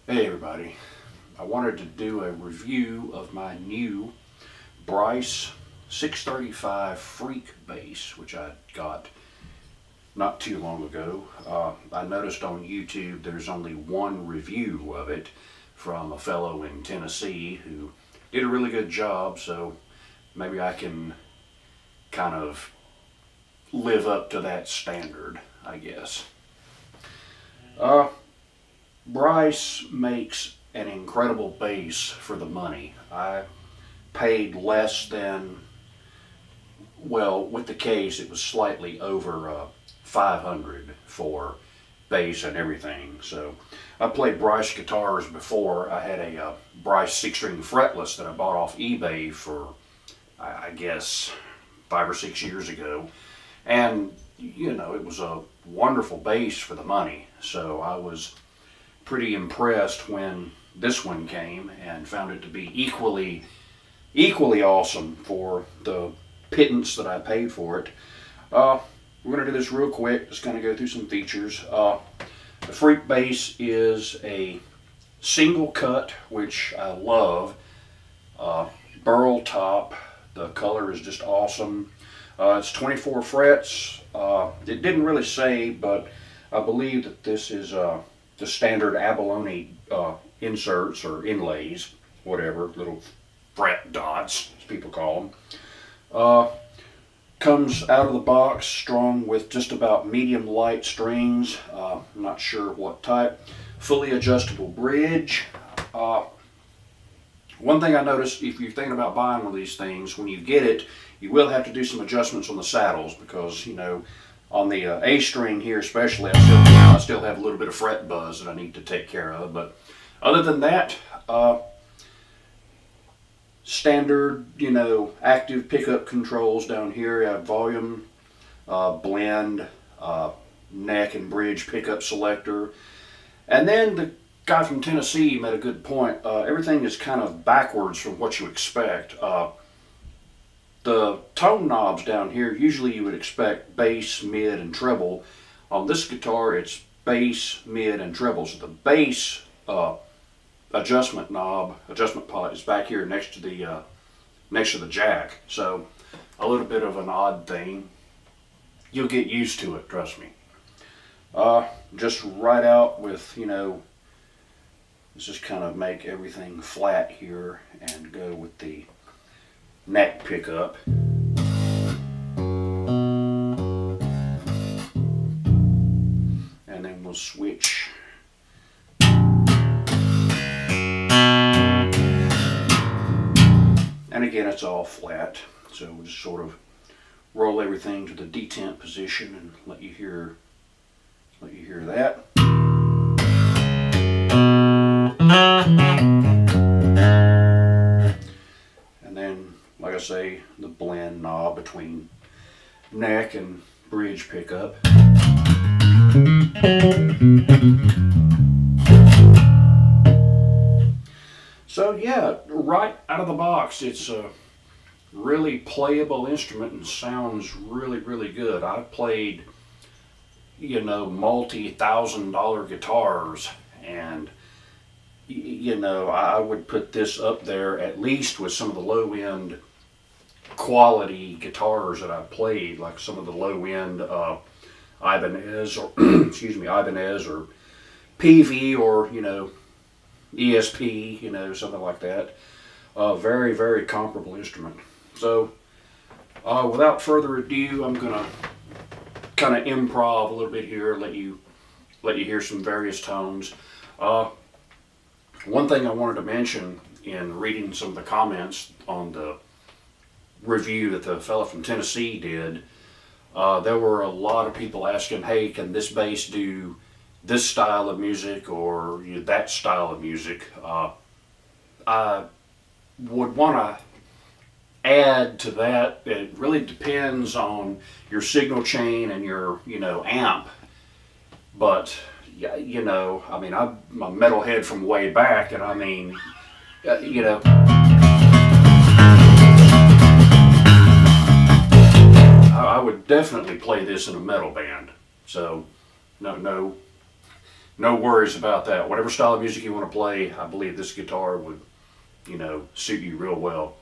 Hey everybody, I wanted to do a review of my new Brice 635 Freak bass, which I got not too long ago. I noticed on YouTube there's only one review of it from a fellow in Tennessee who did a really good job, so maybe I can kind of live up to that standard, I guess. Brice makes an incredible bass for the money. I paid less than, well, with the case it was slightly over $500 for bass and everything. So I played Brice guitars before. I had a Brice 6-string fretless that I bought off eBay for, I guess, 5 or 6 years ago. And, you know, it was a wonderful bass for the money. So I was pretty impressed when this one came and found it to be equally awesome for the pittance that I paid for it. We're going to do this real quick, just kind of go through some features. The Freak bass is a single cut, which I love. Burl top, the color is just awesome. It's 24 frets. It didn't really say, but I believe that this is the standard abalone inserts or inlays, whatever, little fret dots, as people call them. Comes out of the box strung with just about medium light strings. I'm not sure what type. Fully adjustable bridge. One thing I noticed, if you're thinking about buying one of these things, when you get it, you will have to do some adjustments on the saddles because, you know, on the A string here especially, I still have a little bit of fret buzz that I need to take care of. But other than that, standard, you know, active pickup controls down here. You have volume, blend, neck and bridge pickup selector. And then the guy from Tennessee made a good point. Everything is kind of backwards from what you expect. The tone knobs down here, usually you would expect bass, mid, and treble. On this guitar, it's bass, mid, and treble. So the bass adjustment pot is back here next to the jack. So a little bit of an odd thing. You'll get used to it, trust me. Just right out with, you know, let's just kind of make everything flat here and go with the neck pickup. And then we'll switch. And again, it's all flat. So we'll just sort of roll everything to the detent position and let you hear that. And then, like I say, the blend knob between neck and bridge pickup. So yeah, right out of the box, it's a really playable instrument and sounds really, really good. I've played, you know, multi-$1,000 guitars, and you know, I would put this up there at least with some of the low-end quality guitars that I've played, like some of the low-end Ibanez or Ibanez or PV or, you know, ESP, you know, something like that. Very, very comparable instrument. So without further ado, I'm gonna kind of improv a little bit here, let you hear some various tones. One thing I wanted to mention in reading some of the comments on the review that the fella from Tennessee did, there were a lot of people asking, hey, can this bass do this style of music or that style of music? I would want to add to that, it really depends on your signal chain and your, you know, amp. But yeah, you know, I mean, I'm a metalhead from way back, and I mean, you know, I would definitely play this in a metal band. So, no no worries about that. Whatever style of music you want to play, I believe this guitar would, suit you real well.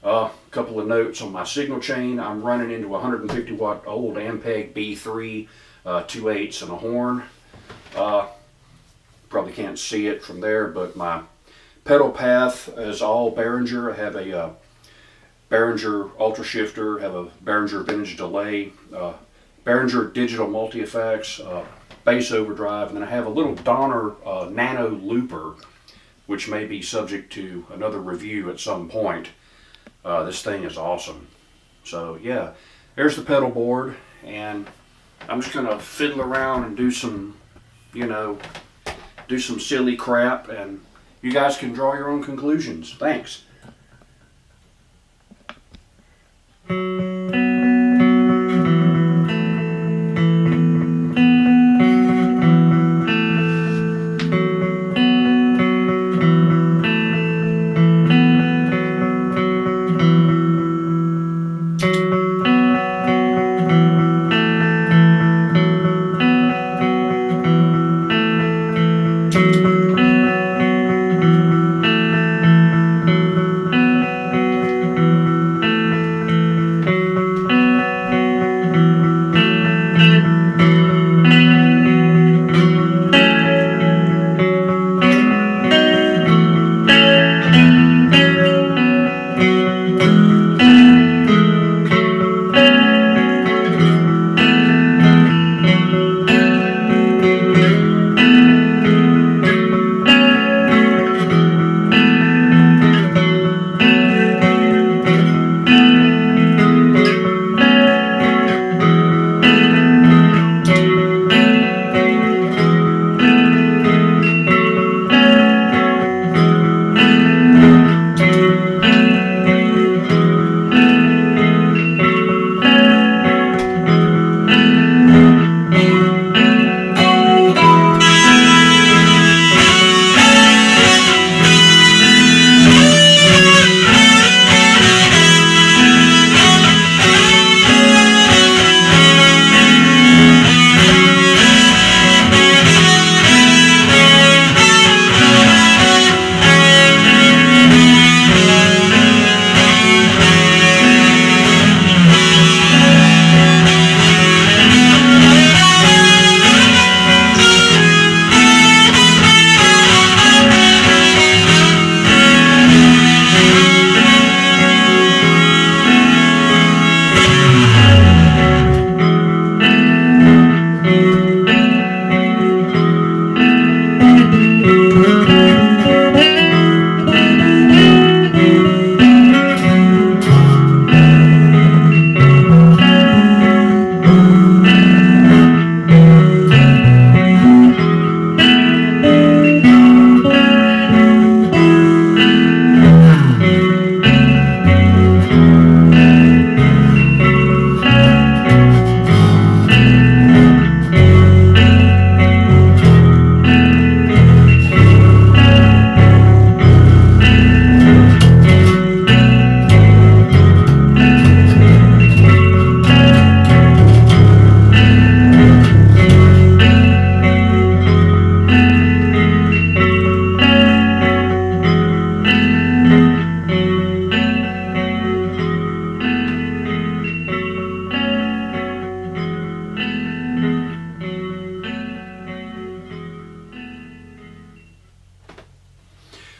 A couple of notes on my signal chain. I'm running into 150 watt old Ampeg B3, 2/8 and a horn. Probably can't see it from there, but my pedal path is all Behringer. I have a Behringer Ultra Shifter, have a Behringer Vintage Delay, Behringer Digital Multi-Effects, Bass Overdrive, and then I have a little Donner Nano Looper, which may be subject to another review at some point. This thing is awesome. So yeah, there's the pedal board, and I'm just gonna fiddle around and do some silly crap, and you guys can draw your own conclusions. Thanks.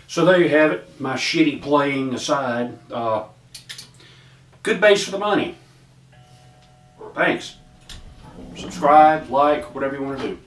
So there you have it, my shitty playing aside. Good bass for the money. Thanks. Subscribe, like, whatever you want to do.